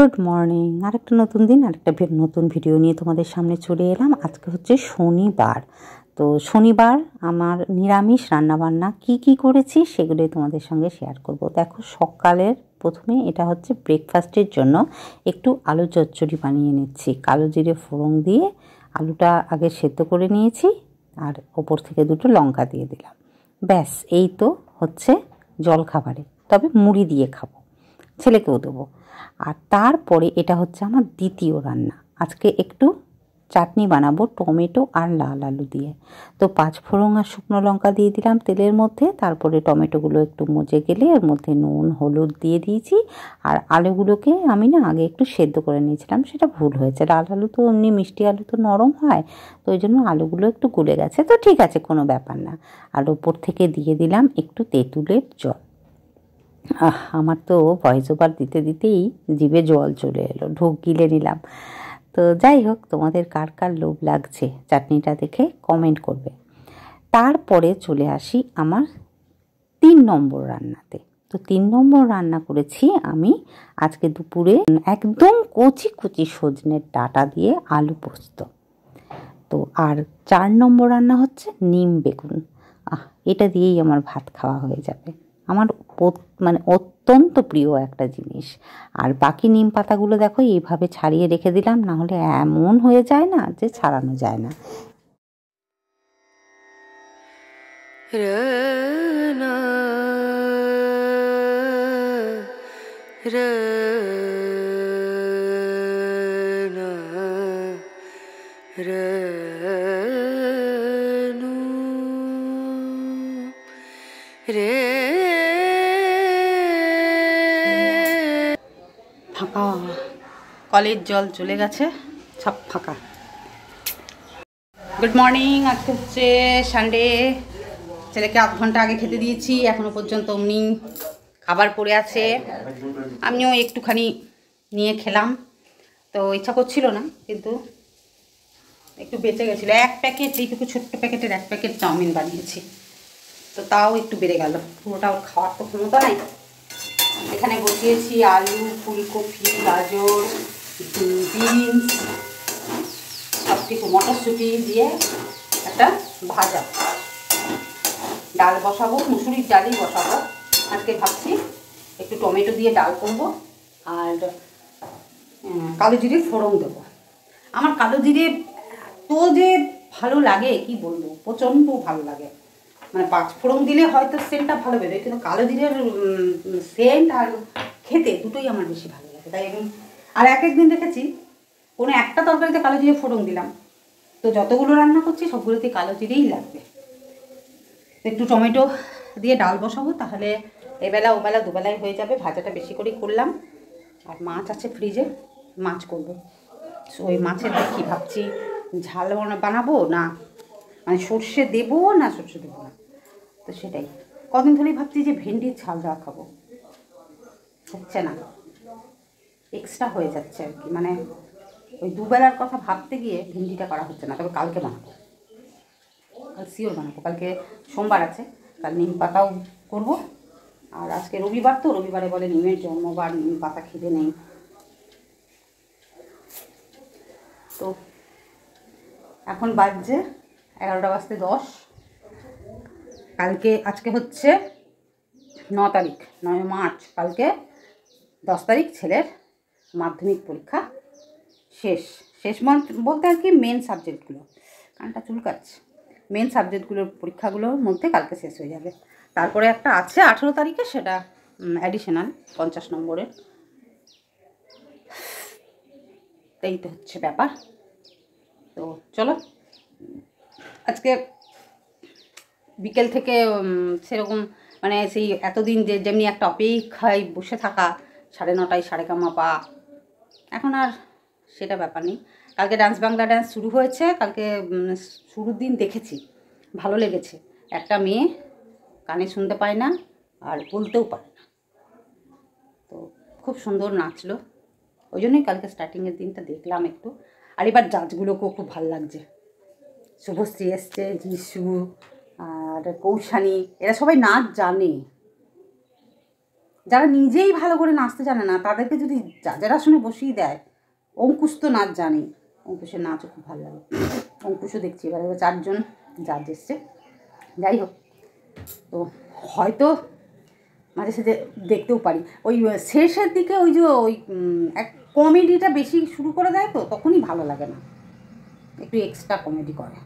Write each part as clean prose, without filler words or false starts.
Good morning. আরেকটা নতুন দিন, আরেকটা নতুন ভিডিও নিয়ে তোমাদের সামনে চলে এলাম। আজকে হচ্ছে শনিবার। তো শনিবার আমার নিরামিষ রান্নাবান্না কি করেছি সেগুলোই তোমাদের সঙ্গে শেয়ার করব। দেখো, সকালের প্রথমে এটা হচ্ছে ব্রেকফাস্টের জন্য একটু আলু চচ্চড়ি বানিয়ে নিচ্ছি। কালো জিরে ফোড়ন দিয়ে আলুটা আগে সেদ্ধ করে নিয়েছি, আর ওপর থেকে দুটো লঙ্কা দিয়ে দিলাম। ব্যাস, এই তো হচ্ছে জলখাবারে। তবে মুড়ি দিয়ে খাবো, ছেলেকেও দেবো। আর তারপরে এটা হচ্ছে আমার দ্বিতীয় রান্না। আজকে একটু চাটনি বানাবো টমেটো আর লাল আলু দিয়ে। তো 5 ফোড়ন আর শুকনো লঙ্কা দিয়ে দিলাম তেলের মধ্যে। তারপরে টমেটোগুলো একটু মজে গেলে এর মধ্যে নুন হলুদ দিয়ে দিয়েছি। আর আলুগুলোকে আমি আগে একটু সেদ্ধ করে নিয়েছিলাম, সেটা ভুল হয়েছে। লাল আলু তো এমনি মিষ্টি আলু তো নরম হয়, তো ওই জন্য আলুগুলো একটু গলে গেছে। তো ঠিক আছে, কোনো ব্যাপার না। আর ওপর থেকে দিয়ে দিলাম একটু তেঁতুলের জল। আমার তো ভয়েস ওভার দিতে দিতেই জিভে জল চলে এলো, ঢোক গিলে নিলাম। তো যাই হোক, তোমাদের কার কার লোভ লাগছে চাটনিটা দেখে কমেন্ট করবে। তারপরে চলে আসি আমার 3 নম্বর রান্নাতে। তো 3 নম্বর রান্না করেছি আমি আজকে দুপুরে একদম কচি কচি সজনের ডাঁটা দিয়ে আলু পোস্ত। তো আর 4 নম্বর রান্না হচ্ছে নিম বেগুন। এটা দিয়েই আমার ভাত খাওয়া হয়ে যাবে। আমার মানে অত্যন্ত প্রিয় একটা জিনিস। আর বাকি নিম পাতাগুলো দেখো এইভাবে ছাড়িয়ে রেখে দিলাম, না হলে এমন হয়ে যায় না যে ছাড়ানো যায় না। ফাঁকা, কলের জল চলে গেছে, সব ফাঁকা। Good morning. আজকে হচ্ছে সানডে। ছেলেকে 8 ঘন্টা আগে খেতে দিয়েছি, এখনও পর্যন্ত অমনি খাবার পড়ে আছে। আমিও একটুখানি নিয়ে খেলাম, তো ইচ্ছা করছিল না, কিন্তু একটু বেঁচে গেছিলো। 1 প্যাকেট, এইটুকু ছোট্ট প্যাকেটের 1 প্যাকেট চাউমিন বানিয়েছি, তো তাও একটু বেড়ে গেল। পুরোটা খাওয়ার তো ক্ষমতা নাই। এখানে বসিয়েছি আলু, ফুলকপি, গাজর, বিনস, সব কিছু মটরশুঁটি দিয়ে একটা ভাজা। ডাল বসাবো, মুসুরির ডালই বসাবো আজকে। ভাবছি একটু টমেটো দিয়ে ডাল করবো, আর কালো জিরে ফোড়ন দেবো। আমার কালো জিরে তো যে ভালো লাগে কি বলবো, প্রচণ্ড ভালো লাগে। মানে 5 ফোড়ন দিলে হয়তো সেন্টটা ভালো বেরোয়, কিন্তু কালো জিরের সেন্ট আর খেতে দুটোই আমার বেশি ভালো লাগে। তাই আমি আর এক একদিন দেখেছি কোনো একটা তরকারিতে কালো জিরে ফোড়ন দিলাম, তো যতগুলো রান্না করছি সবগুলোতেই কালো জিরেই লাগবে। একটু টমেটো দিয়ে ডাল বসাবো, তাহলে এবেলা ওবেলা দুবেলায় হয়ে যাবে। ভাজাটা বেশি করেই করলাম। আর মাছ আছে ফ্রিজে, মাছ করবো। ওই মাছের দেখি ভাবছি ঝাল বানাবো না, মানে সর্ষে দেবো না সর্ষে দেবো না। তো সেটাই কদিন ধরেই ভাবছি যে ভেন্ডির ঝাল দেওয়া খাবো, হচ্ছে না, এক্সট্রা হয়ে যাচ্ছে আর কি। মানে ওই দুবেলার কথা ভাবতে গিয়ে ভেন্ডিটা করা হচ্ছে না। তবে কালকে বানাবো, কাল শিওর বানাবো। কালকে সোমবার আছে, কাল নিম পাতাও করবো। আর আজকে রবিবার, তো রবিবারে বলে নিমের জন্মবার, নিম পাতা খেতে নেই। তো এখন বাজছে 11টা বাজতে 10। আজকে হচ্ছে 9 তারিখ, 9 মার্চ। কালকে 10 তারিখ ছেলের মাধ্যমিক পরীক্ষা শেষ বলতে আর কি মেন সাবজেক্টগুলো, কানটা চুলকাচ্ছে, মেন সাবজেক্টগুলোর পরীক্ষাগুলোর মধ্যে কালকে শেষ হয়ে যাবে। তারপরে একটা আছে 18 তারিখে, সেটা অ্যাডিশনাল 50 নম্বরের। এই তো হচ্ছে ব্যাপার। তো চলো, আজকে বিকেল থেকে সেরকম মানে সেই এতদিন যেমনি একটা অপেক্ষায় বসে থাকা, 9:30 সাড়ে কামাপা, এখন আর সেটা ব্যাপার নেই। কালকে ডান্স বাংলা ডান্স শুরু হয়েছে। কালকে শুরুর দিন দেখেছি, ভালো লেগেছে। একটা মেয়ে কানে শুনতে পায় না আর বলতেও পারে না, তো খুব সুন্দর নাচলো। ওই জন্যই কালকে স্টার্টিংয়ের দিনটা দেখলাম একটু। আর এবার জাজগুলোকেও খুব ভালো লাগছে। শুভশ্রী এসছে, যিশু আর কৌশানী, এরা সবাই নাচ জানে। যারা নিজেই ভালো করে নাচতে জানে না তাদেরকে যদি জাজের আসনে বসিয়ে দেয়, অঙ্কুশ তো নাচ জানে, অঙ্কুশের নাচও খুব ভালো লাগে, অঙ্কুশও দেখছি এবার 4 জন জাজ এসছে। যাই হোক, তো হয়তো মাঝে সাঝে দেখতেও পারি। ওই শেষের দিকে ওই যে ওই এক কমেডিটা বেশি শুরু করে দেয়, তো তখনই ভালো লাগে না, একটু এক্সট্রা কমেডি করে,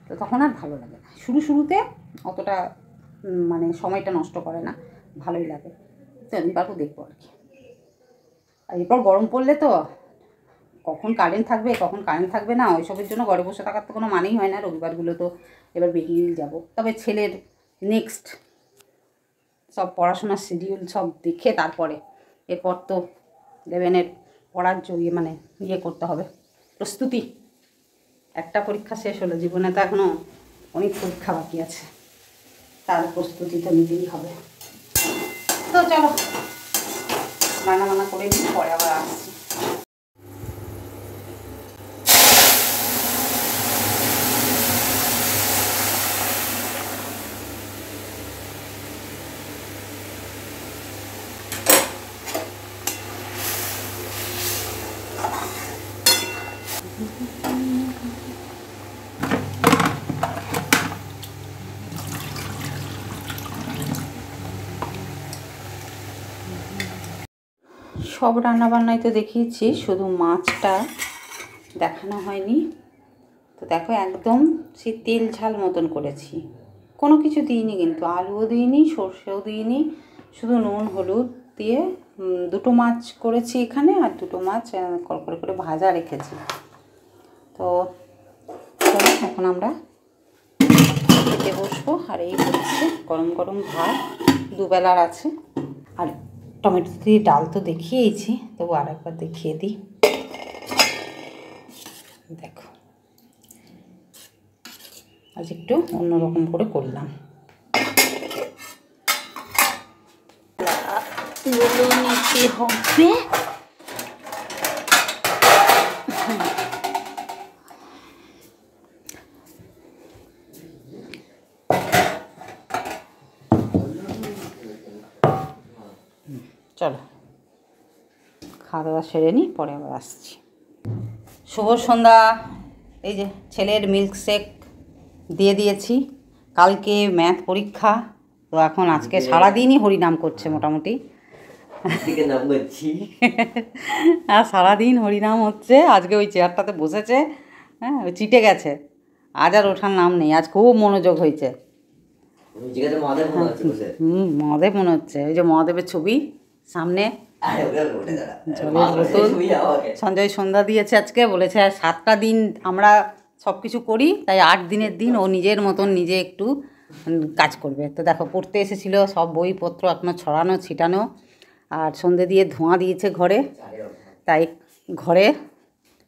তো তখন আর ভালো লাগে না। শুরুতে অতটা মানে সময়টা নষ্ট করে না, ভালোই লাগে। তো এবারও দেখবো আর কি। আর এরপর গরম পড়লে তো কখন কারেন্ট থাকবে না, ওইসবের জন্য ঘরে বসে থাকার তো কোনো মানেই হয় না। রবিবারগুলো তো এবার বেরিয়েই যাব। তবে ছেলের নেক্সট সব পড়াশোনার শিডিউল সব দেখে তারপরে, এরপর তো 11-এর পড়ার মানে করতে হবে, প্রস্তুতি। একটা পরীক্ষা শেষ হলো, জীবনে তো এখনও অনেক পরীক্ষা বাকি আছে, তার প্রস্তুতি তো নিতেই হবে। তো চলো রান্না করে নিই, পরে আবার আসছি। সব রান্নাবান্নাই তো দেখিয়েছি, শুধু মাছটা দেখানো হয়নি। তো দেখো একদম সেই তেল ঝাল মতন করেছি, কোনো কিছু দিইনি, কিন্তু আলুও দিইনি, সর্ষেও দিইনি, শুধু নুন হলুদ দিয়ে 2টো মাছ করেছি এখানে, আর 2টো মাছ কড়কড়ে করে ভাজা রেখেছি। তো এখন আমরা খেতে বসবো। আর এই হচ্ছে গরম গরম ভাত, দুবেলার আছে। আর টমেটো দিয়ে ডাল তো দেখিয়েছি, তবু আর একবার দেখিয়ে দিই। দেখো আজ একটু অন্যরকম করে করলাম, নিতে হবে। চলো খাওয়া দাওয়া সেরে নিই, পরে আবার আসছি। শুভ সন্ধ্যা। এই যে ছেলের মিল্কশেক দিয়ে দিয়েছি, কালকে ম্যাথ পরীক্ষা, তো এখন আজকে সারাদিনই হরিনাম করছে মোটামুটি, আর সারাদিন হরিনাম হচ্ছে। আজকে ওই চেয়ারটাতে বসেছে, হ্যাঁ চিটে গেছে, আজ আর ওঠার নাম নেই, আজ খুব মনোযোগ হয়েছে। মহাদেব মনে হচ্ছে, ওই যে মহাদেবের ছবি সামনে, জলের বোতল। সঞ্জয় সন্ধ্যা দিয়েছে আজকে, বলেছে 7টা দিন আমরা সব কিছু করি, তাই 8 দিনের দিন ও নিজের মতন নিজে একটু কাজ করবে। তো দেখো পড়তে এসেছিলো, সব বইপত্র এখনও ছড়ানো ছিটানো, আর সন্ধে দিয়ে ধোঁয়া দিয়েছে ঘরে, তাই ঘরে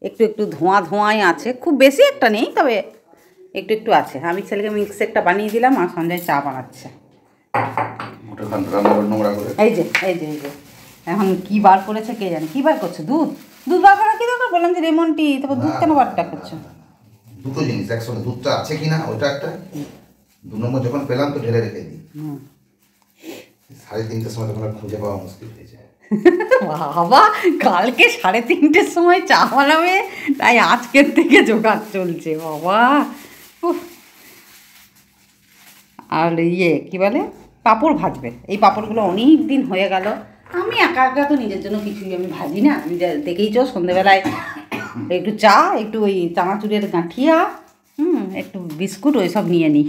একটু ধোঁয়াই আছে, খুব বেশি একটা নেই, তবে একটু আছে। আমি ছেলেকে মিক্সেকটা বানিয়ে দিলাম, আর সঞ্জয় চা বানাচ্ছে। এই যে এখন কি বার করেছে কে জানে, কি বার করছে, দুধ বার করা কি দরকার, বললাম যে লেমন টি, তারপর দুধ কেন বারটা করছো? দুটো জিনিস একসঙ্গে, দুধটা আছে কিনা ওইটা একটা, 2 নম্বর যখন পেলাম তো ঢেলে রেখে দিই। 3:30-র সময় তখন খুঁজে পাওয়া মুশকিল হয়েছে। বাবা কালকে 3:30-র সময় চা বানাবে, তাই আজকের থেকে জোগাড় চলছে বাবা। আর কি বলে, পাঁপড় ভাজবে, এই পাঁপড়গুলো অনেক দিন হয়ে গেল। আমি একা তো নিজের জন্য কিছুই আমি ভাজি না, আমি দেখেইছ সন্ধেবেলায় একটু চা, একটু ওই চানাচুরের গাঁঠিয়া, একটু বিস্কুট, ওই সব নিয়ে নিই।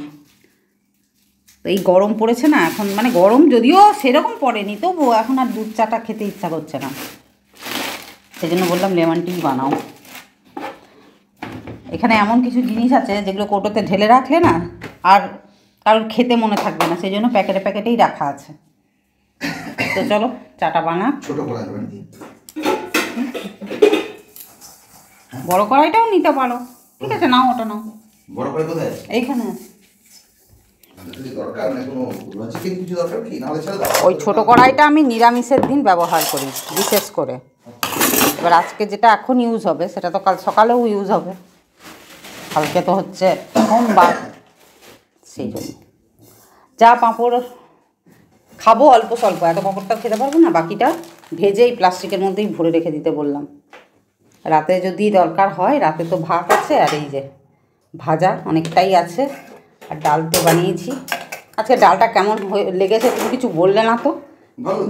তো এই গরম পড়েছে না এখন, মানে গরম যদিও সেরকম পড়েনি, তবুও এখন আর দুধ চাটা খেতে ইচ্ছা করছে না, সেই জন্য বললাম লেমন টি বানাও। এখানে এমন কিছু জিনিস আছে যেগুলো কৌটোতে ঢেলে রাখলে না আর কারোর খেতে মনে থাকবে না, সেই জন্য প্যাকেটেই রাখা আছে। তো চলো চাটা বানা। বড় কড়াইটাও নিতে পারো, ঠিক আছে, নাও ওটা নাও। বড় কড়াই কোথায়? এইখানে আছে। ওই ছোট কড়াইটা আমি নিরামিষের দিন ব্যবহার করি বিশেষ করে। এবার আজকে যেটা এখন ইউজ হবে সেটা তো কাল সকালেও ইউজ হবে, কালকে তো হচ্ছে সোমবার, সেই জন্য। যা পাঁপড় খাবো অল্প স্বল্প, এত পাঁপড়টা খেতে পারবো না। বাকিটা ভেজেই প্লাস্টিকের মধ্যেই ভরে রেখে দিতে বললাম। রাতে যদি দরকার হয়, রাতে তো ভাত আছে আর এই যে ভাজা অনেকটাই আছে, আর ডাল তো বানিয়েছি। আজকে ডালটা কেমন লেগেছে তুমি কিছু বললে না তো,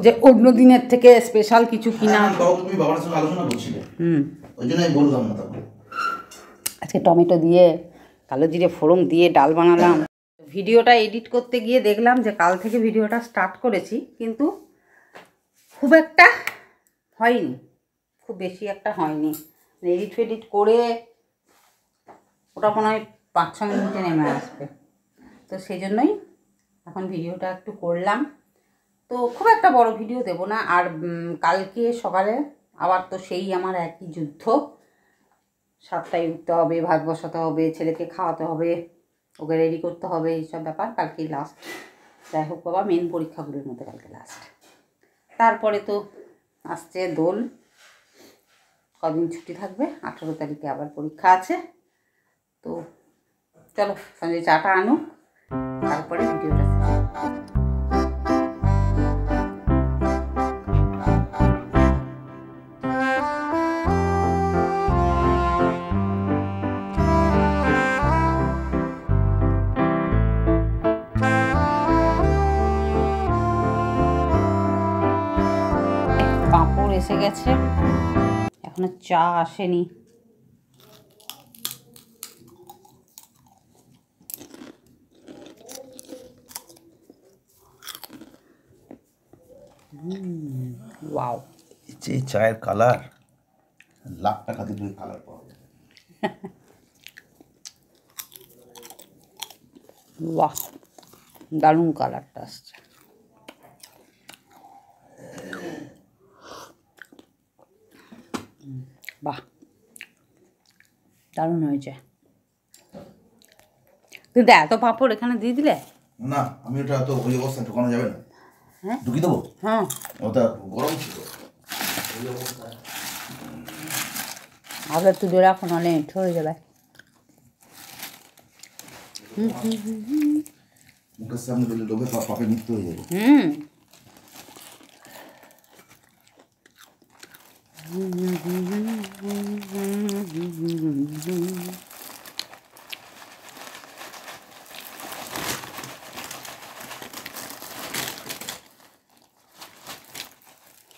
যে অন্য দিনের থেকে স্পেশাল কিছু কিনা। তুমি বাবার সঙ্গে আলোচনা করছিলে, ওই জন্য আমি বললাম না। তারপরে আজকে টমেটো দিয়ে কালো জিরে ফোড়ন দিয়ে ডাল বানালাম। ভিডিওটা এডিট করতে গিয়ে দেখলাম যে কাল থেকে ভিডিওটা স্টার্ট করেছি, কিন্তু খুব একটা হয়নি, খুব বেশি একটা হয়নি। এডিট ফেডিট করে ওটা মনে হয় 5-6 মিনিটে নেমে আসবে। তো সেই জন্যই এখন ভিডিওটা একটু করলাম। তো খুব একটা বড় ভিডিও দেব না। আর কালকে সকালে আবার তো সেই আমার একই যুদ্ধ। 7টায় উঠতে হবে, ভাত বসাতে হবে, ছেলেকে খাওয়াতে হবে, ওকে রেডি করতে হবে, এইসব ব্যাপার। কালকেই লাস্ট। যাই হোক বাবা, মেন পরীক্ষাগুলোর মধ্যে কালকে লাস্ট। তারপরে তো আসছে দোল, কদিন ছুটি থাকবে, 18 তারিখে আবার পরীক্ষা আছে। তো চলো সঞ্জয় চাটা আনুক, তারপরে ভিডিওটা। পাঁপড় এসে গেছে, এখনো চা আসেনি। ওয়াও, যে চায়ের কালার, লাখ টাকা দিয়ে কালার পাওয়া যায়। বাহ, দারুণ কালারটা আসছে। বাহ, দারুণ হয়েছে। কিন্তু এত পাঁপড় এখানে দিয়ে দিলে না, আমি ওটা তো ওই অবস্থায় ঢোকানো যাবে না। হ্যাঁ ঢুকিয়ে দেবো? হ্যাঁ, ওটা গরম ছিল ওই অবস্থায়। আগে তুলে রাখো, নাহলে এঁঠো হয়ে যাবে। মুখের সামনে দিলে লোভে পাপে মৃত্যু হয়ে যাবে।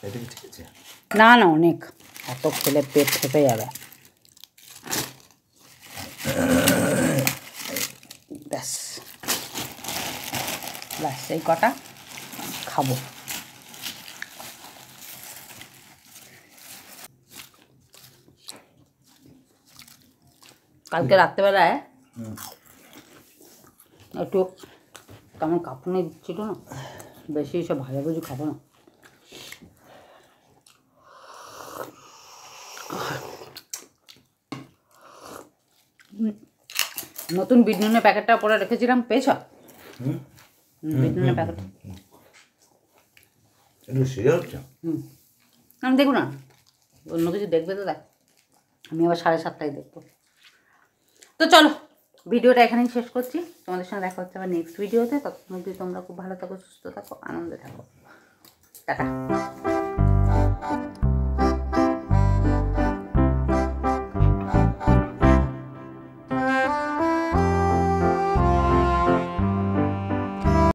এটা কি ঠিক আছে? না না, অনেক, এত খেলে পেট ফেপে যাবে। ব্যাস ব্যাস, এই কটা খাবো। কালকে রাত্রেবেলায় একটু কেমন কাঁপুনি দিচ্ছিল না, বেশি সব ভাজাভুজি খাবো না। নতুন বিট নুনের প্যাকেটটা পরে রেখেছিলাম, পেয়েছ? বিট নুনের প্যাকেট আমি দেখব না, অন্য কিছু দেখবে তো দেখ, আমি আবার 7:30টায় দেখবো। তো চলো ভিডিওটা এখানেই শেষ করছি। তোমাদের সঙ্গে দেখা হচ্ছে আবার নেক্সট ভিডিওতে। ততক্ষণ অবধি তোমরা খুব ভালো থাকো, সুস্থ থাকো, আনন্দে থাকো। টাটা।